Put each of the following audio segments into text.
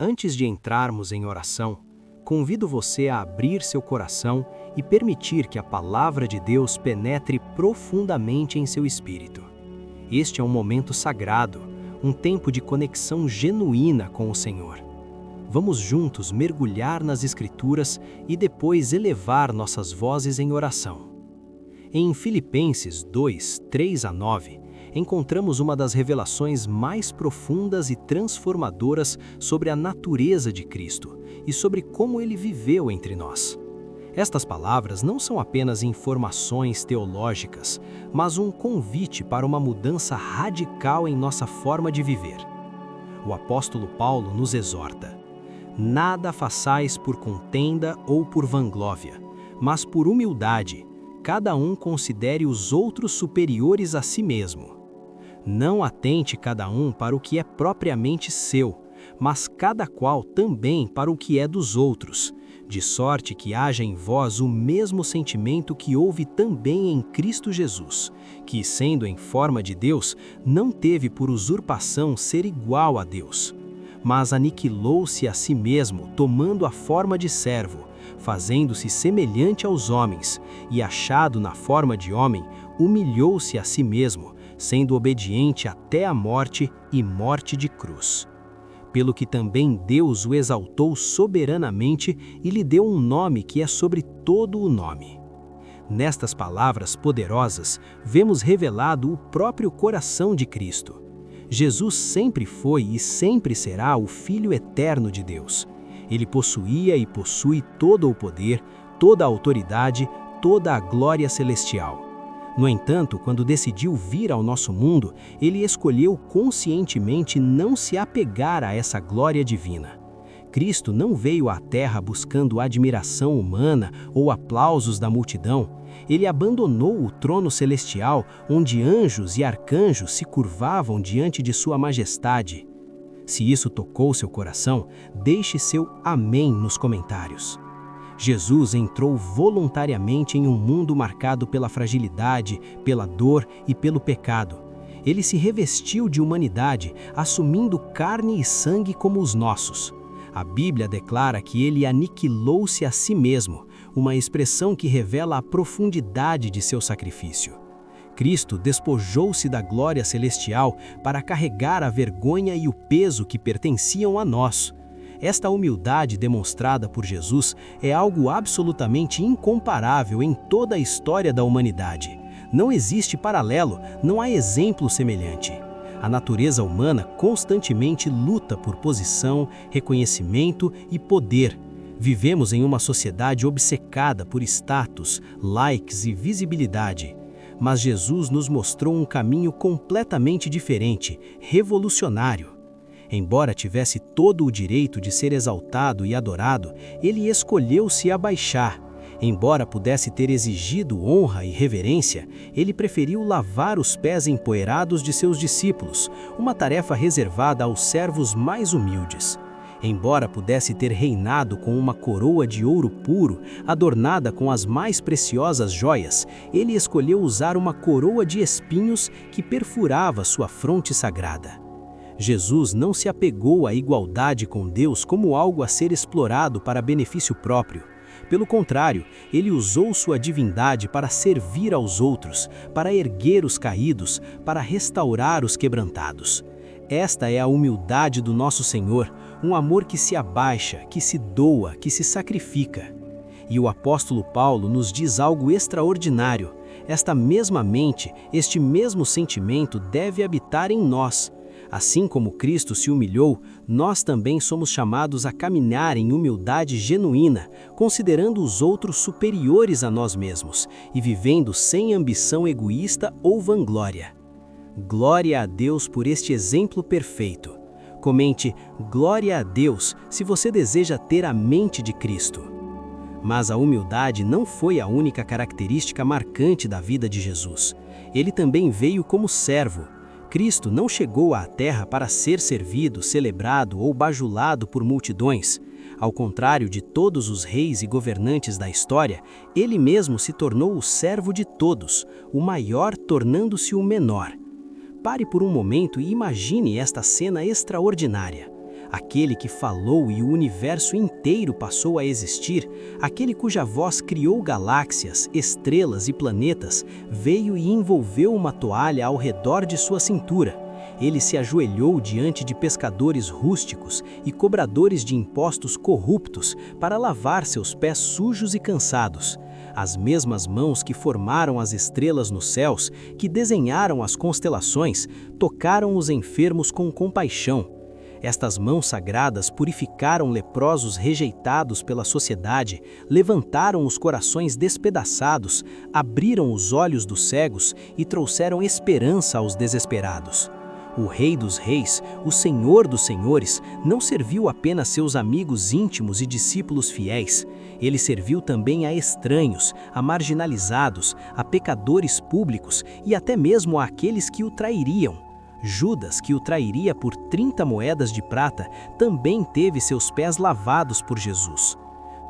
Antes de entrarmos em oração, convido você a abrir seu coração e permitir que a palavra de Deus penetre profundamente em seu espírito. Este é um momento sagrado, um tempo de conexão genuína com o Senhor. Vamos juntos mergulhar nas Escrituras e depois elevar nossas vozes em oração. Em Filipenses 2, 3-9, encontramos uma das revelações mais profundas e transformadoras sobre a natureza de Cristo e sobre como ele viveu entre nós. Estas palavras não são apenas informações teológicas, mas um convite para uma mudança radical em nossa forma de viver. O apóstolo Paulo nos exorta: nada façais por contenda ou por vanglória, mas por humildade, cada um considere os outros superiores a si mesmo. Não atente cada um para o que é propriamente seu, mas cada qual também para o que é dos outros, de sorte que haja em vós o mesmo sentimento que houve também em Cristo Jesus, que, sendo em forma de Deus, não teve por usurpação ser igual a Deus, mas aniquilou-se a si mesmo, tomando a forma de servo, fazendo-se semelhante aos homens, e achado na forma de homem, humilhou-se a si mesmo, sendo obediente até a morte e morte de cruz. Pelo que também Deus o exaltou soberanamente e lhe deu um nome que é sobre todo o nome. Nestas palavras poderosas, vemos revelado o próprio coração de Cristo. Jesus sempre foi e sempre será o Filho eterno de Deus. Ele possuía e possui todo o poder, toda a autoridade, toda a glória celestial. No entanto, quando decidiu vir ao nosso mundo, ele escolheu conscientemente não se apegar a essa glória divina. Cristo não veio à Terra buscando admiração humana ou aplausos da multidão. Ele abandonou o trono celestial, onde anjos e arcanjos se curvavam diante de sua majestade. Se isso tocou seu coração, deixe seu amém nos comentários. Jesus entrou voluntariamente em um mundo marcado pela fragilidade, pela dor e pelo pecado. Ele se revestiu de humanidade, assumindo carne e sangue como os nossos. A Bíblia declara que ele aniquilou-se a si mesmo, uma expressão que revela a profundidade de seu sacrifício. Cristo despojou-se da glória celestial para carregar a vergonha e o peso que pertenciam a nós. Esta humildade demonstrada por Jesus é algo absolutamente incomparável em toda a história da humanidade. Não existe paralelo, não há exemplo semelhante. A natureza humana constantemente luta por posição, reconhecimento e poder. Vivemos em uma sociedade obcecada por status, likes e visibilidade. Mas Jesus nos mostrou um caminho completamente diferente, revolucionário. Embora tivesse todo o direito de ser exaltado e adorado, ele escolheu se abaixar. Embora pudesse ter exigido honra e reverência, ele preferiu lavar os pés empoeirados de seus discípulos, uma tarefa reservada aos servos mais humildes. Embora pudesse ter reinado com uma coroa de ouro puro, adornada com as mais preciosas joias, ele escolheu usar uma coroa de espinhos que perfurava sua fronte sagrada. Jesus não se apegou à igualdade com Deus como algo a ser explorado para benefício próprio. Pelo contrário, ele usou sua divindade para servir aos outros, para erguer os caídos, para restaurar os quebrantados. Esta é a humildade do nosso Senhor, um amor que se abaixa, que se doa, que se sacrifica. E o apóstolo Paulo nos diz algo extraordinário. Esta mesma mente, este mesmo sentimento deve habitar em nós. Assim como Cristo se humilhou, nós também somos chamados a caminhar em humildade genuína, considerando os outros superiores a nós mesmos e vivendo sem ambição egoísta ou vanglória. Glória a Deus por este exemplo perfeito. Comente "Glória a Deus" se você deseja ter a mente de Cristo. Mas a humildade não foi a única característica marcante da vida de Jesus. Ele também veio como servo. Cristo não chegou à Terra para ser servido, celebrado ou bajulado por multidões. Ao contrário de todos os reis e governantes da história, ele mesmo se tornou o servo de todos, o maior tornando-se o menor. Pare por um momento e imagine esta cena extraordinária. aquele que falou e o universo inteiro passou a existir, aquele cuja voz criou galáxias, estrelas e planetas, veio e envolveu uma toalha ao redor de sua cintura. Ele se ajoelhou diante de pescadores rústicos e cobradores de impostos corruptos para lavar seus pés sujos e cansados. As mesmas mãos que formaram as estrelas nos céus, que desenharam as constelações, tocaram os enfermos com compaixão. Estas mãos sagradas purificaram leprosos rejeitados pela sociedade, levantaram os corações despedaçados, abriram os olhos dos cegos e trouxeram esperança aos desesperados. O Rei dos Reis, o Senhor dos Senhores, não serviu apenas seus amigos íntimos e discípulos fiéis. Ele serviu também a estranhos, a marginalizados, a pecadores públicos e até mesmo àqueles que o trairiam. Judas, que o trairia por 30 moedas de prata, também teve seus pés lavados por Jesus.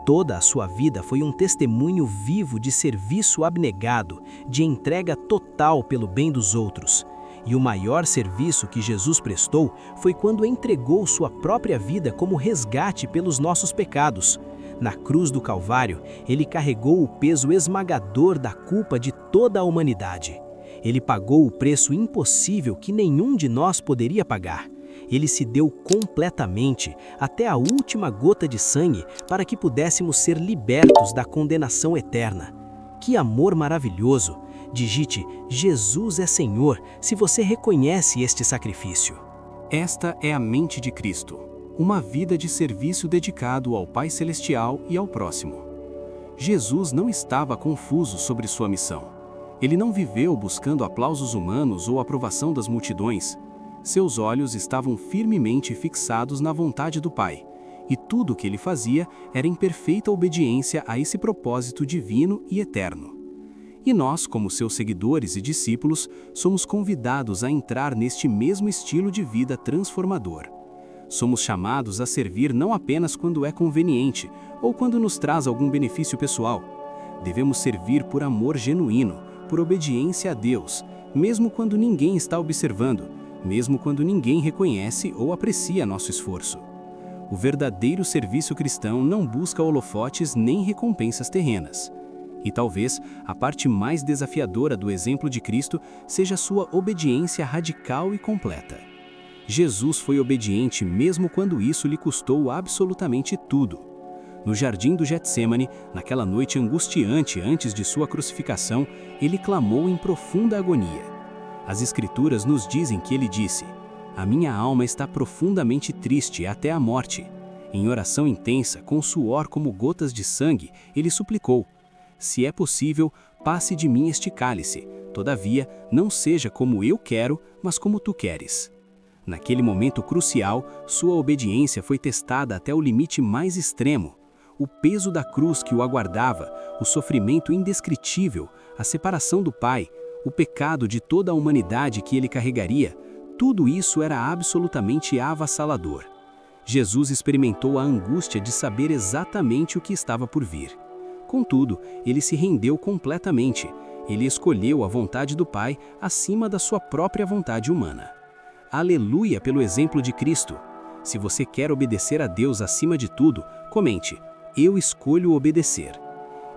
Toda a sua vida foi um testemunho vivo de serviço abnegado, de entrega total pelo bem dos outros. E o maior serviço que Jesus prestou foi quando entregou sua própria vida como resgate pelos nossos pecados. Na cruz do Calvário, ele carregou o peso esmagador da culpa de toda a humanidade. Ele pagou o preço impossível que nenhum de nós poderia pagar. Ele se deu completamente, até a última gota de sangue, para que pudéssemos ser libertos da condenação eterna. Que amor maravilhoso! Digite Jesus é Senhor se você reconhece este sacrifício. Esta é a mente de Cristo, uma vida de serviço dedicado ao Pai Celestial e ao próximo. Jesus não estava confuso sobre sua missão. Ele não viveu buscando aplausos humanos ou aprovação das multidões. Seus olhos estavam firmemente fixados na vontade do Pai, e tudo o que ele fazia era em perfeita obediência a esse propósito divino e eterno. E nós, como seus seguidores e discípulos, somos convidados a entrar neste mesmo estilo de vida transformador. Somos chamados a servir não apenas quando é conveniente ou quando nos traz algum benefício pessoal. Devemos servir por amor genuíno, por obediência a Deus, mesmo quando ninguém está observando, mesmo quando ninguém reconhece ou aprecia nosso esforço. O verdadeiro serviço cristão não busca holofotes nem recompensas terrenas. E talvez a parte mais desafiadora do exemplo de Cristo seja sua obediência radical e completa. Jesus foi obediente mesmo quando isso lhe custou absolutamente tudo. No jardim do Getsêmani, naquela noite angustiante antes de sua crucificação, ele clamou em profunda agonia. As Escrituras nos dizem que ele disse: "A minha alma está profundamente triste até a morte." Em oração intensa, com suor como gotas de sangue, ele suplicou: "Se é possível, passe de mim este cálice, todavia, não seja como eu quero, mas como tu queres." Naquele momento crucial, sua obediência foi testada até o limite mais extremo. O peso da cruz que o aguardava, o sofrimento indescritível, a separação do Pai, o pecado de toda a humanidade que ele carregaria, tudo isso era absolutamente avassalador. Jesus experimentou a angústia de saber exatamente o que estava por vir. Contudo, ele se rendeu completamente. Ele escolheu a vontade do Pai acima da sua própria vontade humana. Aleluia pelo exemplo de Cristo! Se você quer obedecer a Deus acima de tudo, comente: "Eu escolho obedecer."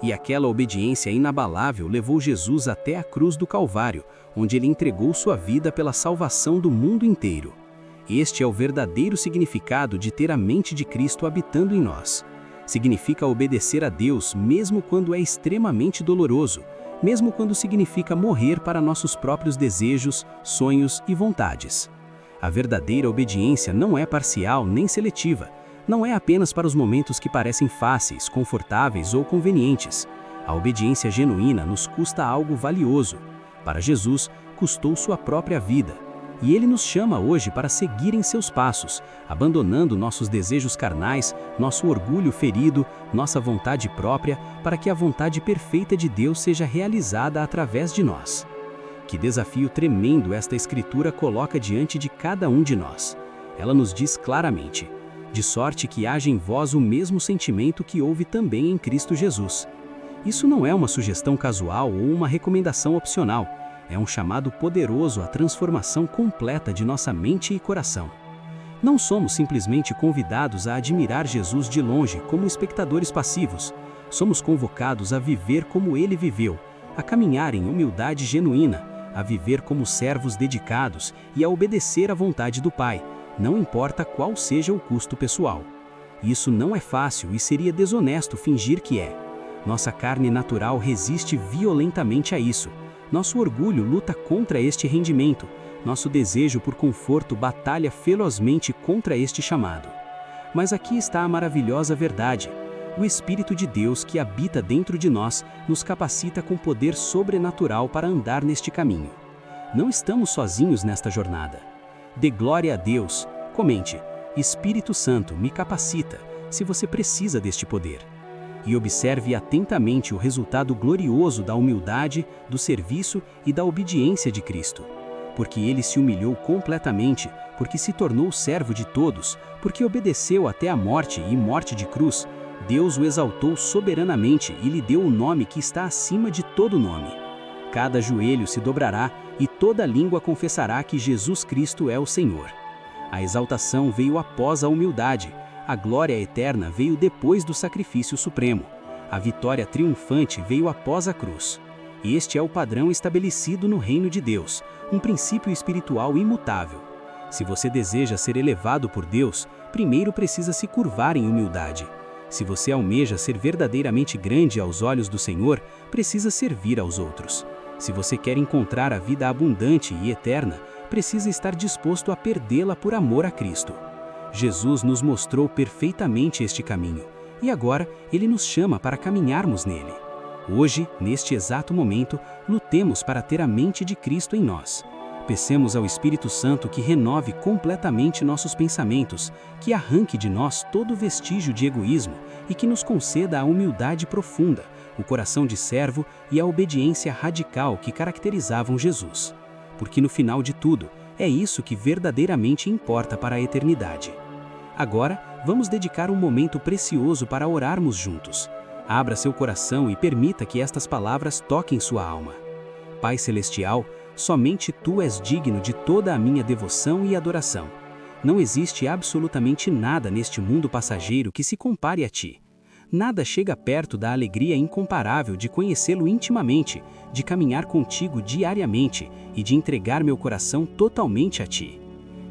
E aquela obediência inabalável levou Jesus até a cruz do Calvário, onde ele entregou sua vida pela salvação do mundo inteiro. Este é o verdadeiro significado de ter a mente de Cristo habitando em nós. Significa obedecer a Deus mesmo quando é extremamente doloroso, mesmo quando significa morrer para nossos próprios desejos, sonhos e vontades. A verdadeira obediência não é parcial nem seletiva, não é apenas para os momentos que parecem fáceis, confortáveis ou convenientes. A obediência genuína nos custa algo valioso. Para Jesus, custou sua própria vida. E ele nos chama hoje para seguir em seus passos, abandonando nossos desejos carnais, nosso orgulho ferido, nossa vontade própria, para que a vontade perfeita de Deus seja realizada através de nós. Que desafio tremendo esta Escritura coloca diante de cada um de nós. Ela nos diz claramente: "De sorte que haja em vós o mesmo sentimento que houve também em Cristo Jesus." Isso não é uma sugestão casual ou uma recomendação opcional. É um chamado poderoso à transformação completa de nossa mente e coração. Não somos simplesmente convidados a admirar Jesus de longe como espectadores passivos. Somos convocados a viver como ele viveu, a caminhar em humildade genuína, a viver como servos dedicados e a obedecer à vontade do Pai, não importa qual seja o custo pessoal. Isso não é fácil e seria desonesto fingir que é. Nossa carne natural resiste violentamente a isso. Nosso orgulho luta contra este rendimento. Nosso desejo por conforto batalha ferozmente contra este chamado. Mas aqui está a maravilhosa verdade. O Espírito de Deus que habita dentro de nós nos capacita com poder sobrenatural para andar neste caminho. Não estamos sozinhos nesta jornada. Dê glória a Deus. Comente: Espírito Santo, me capacita, se você precisa deste poder. E observe atentamente o resultado glorioso da humildade, do serviço e da obediência de Cristo. Porque ele se humilhou completamente, porque se tornou servo de todos, porque obedeceu até a morte e morte de cruz, Deus o exaltou soberanamente e lhe deu o nome que está acima de todo nome. Cada joelho se dobrará e toda língua confessará que Jesus Cristo é o Senhor. A exaltação veio após a humildade, a glória eterna veio depois do sacrifício supremo, a vitória triunfante veio após a cruz. Este é o padrão estabelecido no reino de Deus, um princípio espiritual imutável. Se você deseja ser elevado por Deus, primeiro precisa se curvar em humildade. Se você almeja ser verdadeiramente grande aos olhos do Senhor, precisa servir aos outros. Se você quer encontrar a vida abundante e eterna, precisa estar disposto a perdê-la por amor a Cristo. Jesus nos mostrou perfeitamente este caminho, e agora ele nos chama para caminharmos nele. Hoje, neste exato momento, lutemos para ter a mente de Cristo em nós. Peçamos ao Espírito Santo que renove completamente nossos pensamentos, que arranque de nós todo vestígio de egoísmo e que nos conceda a humildade profunda, o coração de servo e a obediência radical que caracterizavam Jesus. Porque no final de tudo, é isso que verdadeiramente importa para a eternidade. Agora, vamos dedicar um momento precioso para orarmos juntos. Abra seu coração e permita que estas palavras toquem sua alma. Pai Celestial, somente Tu és digno de toda a minha devoção e adoração. Não existe absolutamente nada neste mundo passageiro que se compare a Ti. Nada chega perto da alegria incomparável de conhecê-lo intimamente, de caminhar contigo diariamente e de entregar meu coração totalmente a Ti.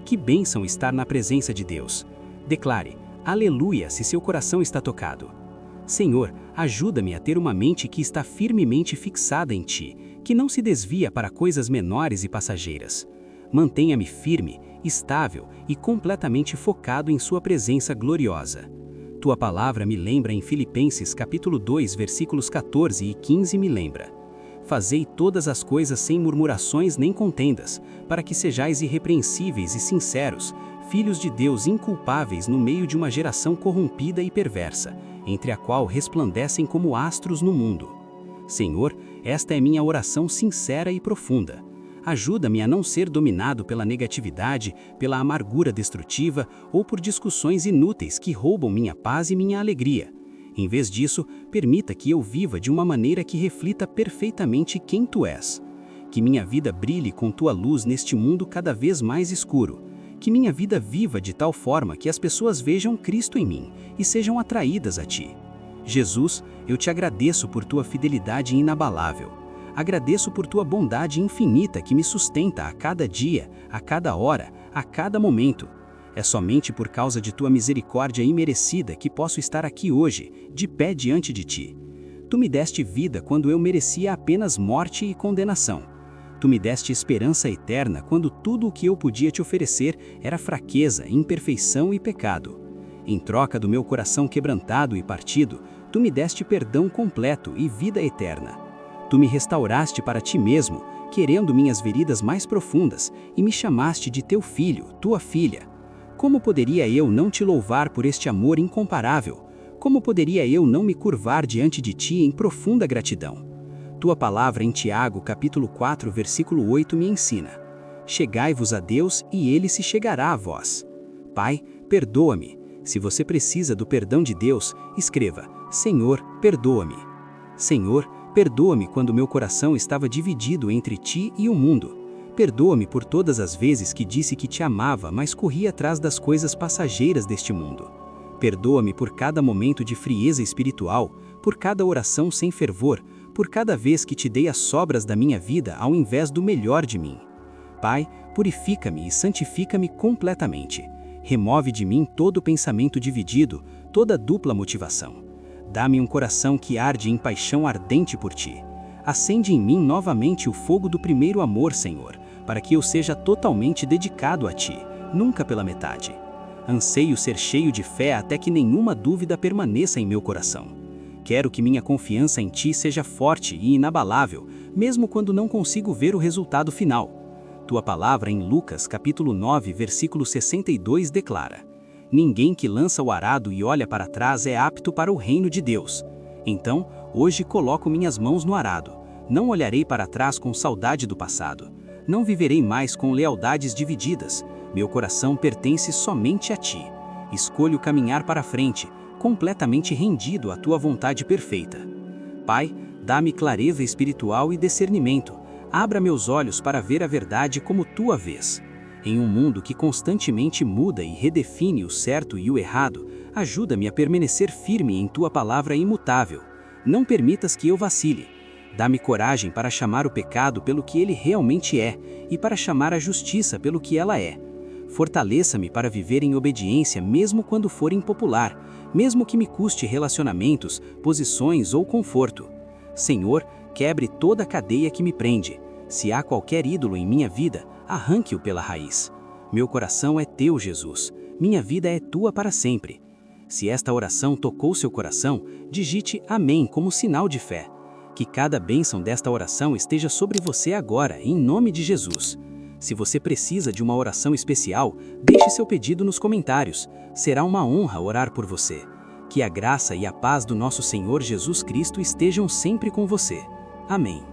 Que bênção estar na presença de Deus. Declare: Aleluia, se seu coração está tocado. Senhor, ajuda-me a ter uma mente que está firmemente fixada em Ti, que não se desvia para coisas menores e passageiras. Mantenha-me firme, estável e completamente focado em Sua presença gloriosa. Tua palavra me lembra em Filipenses capítulo 2, versículos 14 e 15 me lembra: Fazei todas as coisas sem murmurações nem contendas, para que sejais irrepreensíveis e sinceros, filhos de Deus inculpáveis no meio de uma geração corrompida e perversa, entre a qual resplandecem como astros no mundo. Senhor, esta é minha oração sincera e profunda. Ajuda-me a não ser dominado pela negatividade, pela amargura destrutiva ou por discussões inúteis que roubam minha paz e minha alegria. Em vez disso, permita que eu viva de uma maneira que reflita perfeitamente quem Tu és. Que minha vida brilhe com Tua luz neste mundo cada vez mais escuro. Que minha vida viva de tal forma que as pessoas vejam Cristo em mim e sejam atraídas a Ti. Jesus, eu Te agradeço por Tua fidelidade inabalável. Agradeço por Tua bondade infinita que me sustenta a cada dia, a cada hora, a cada momento. É somente por causa de Tua misericórdia imerecida que posso estar aqui hoje, de pé diante de Ti. Tu me deste vida quando eu merecia apenas morte e condenação. Tu me deste esperança eterna quando tudo o que eu podia Te oferecer era fraqueza, imperfeição e pecado. Em troca do meu coração quebrantado e partido, Tu me deste perdão completo e vida eterna. Tu me restauraste para Ti mesmo, querendo minhas feridas mais profundas, e me chamaste de Teu filho, Tua filha. Como poderia eu não Te louvar por este amor incomparável? Como poderia eu não me curvar diante de Ti em profunda gratidão? Tua palavra em Tiago, capítulo 4, versículo 8 me ensina: Chegai-vos a Deus e Ele se chegará a vós. Pai, perdoa-me. Se você precisa do perdão de Deus, escreva: Senhor, perdoa-me. Senhor, perdoa-me quando meu coração estava dividido entre Ti e o mundo. Perdoa-me por todas as vezes que disse que te amava, mas corri atrás das coisas passageiras deste mundo. Perdoa-me por cada momento de frieza espiritual, por cada oração sem fervor, por cada vez que te dei as sobras da minha vida ao invés do melhor de mim. Pai, purifica-me e santifica-me completamente. Remove de mim todo pensamento dividido, toda dupla motivação. Dá-me um coração que arde em paixão ardente por ti. Acende em mim novamente o fogo do primeiro amor, Senhor, para que eu seja totalmente dedicado a ti, nunca pela metade. Anseio ser cheio de fé até que nenhuma dúvida permaneça em meu coração. Quero que minha confiança em ti seja forte e inabalável, mesmo quando não consigo ver o resultado final. Tua palavra em Lucas, capítulo 9, versículo 62 declara: ninguém que lança o arado e olha para trás é apto para o reino de Deus. Então, hoje coloco minhas mãos no arado. Não olharei para trás com saudade do passado. Não viverei mais com lealdades divididas. Meu coração pertence somente a ti. Escolho caminhar para frente, completamente rendido à tua vontade perfeita. Pai, dá-me clareza espiritual e discernimento. Abra meus olhos para ver a verdade como tu a vês. Em um mundo que constantemente muda e redefine o certo e o errado, ajuda-me a permanecer firme em tua palavra imutável. Não permitas que eu vacile. Dá-me coragem para chamar o pecado pelo que ele realmente é e para chamar a justiça pelo que ela é. Fortaleça-me para viver em obediência mesmo quando for impopular, mesmo que me custe relacionamentos, posições ou conforto. Senhor, quebre toda a cadeia que me prende. Se há qualquer ídolo em minha vida, arranque-o pela raiz. Meu coração é teu, Jesus. Minha vida é tua para sempre. Se esta oração tocou seu coração, digite amém como sinal de fé. Que cada bênção desta oração esteja sobre você agora, em nome de Jesus. Se você precisa de uma oração especial, deixe seu pedido nos comentários. Será uma honra orar por você. Que a graça e a paz do nosso Senhor Jesus Cristo estejam sempre com você. Amém.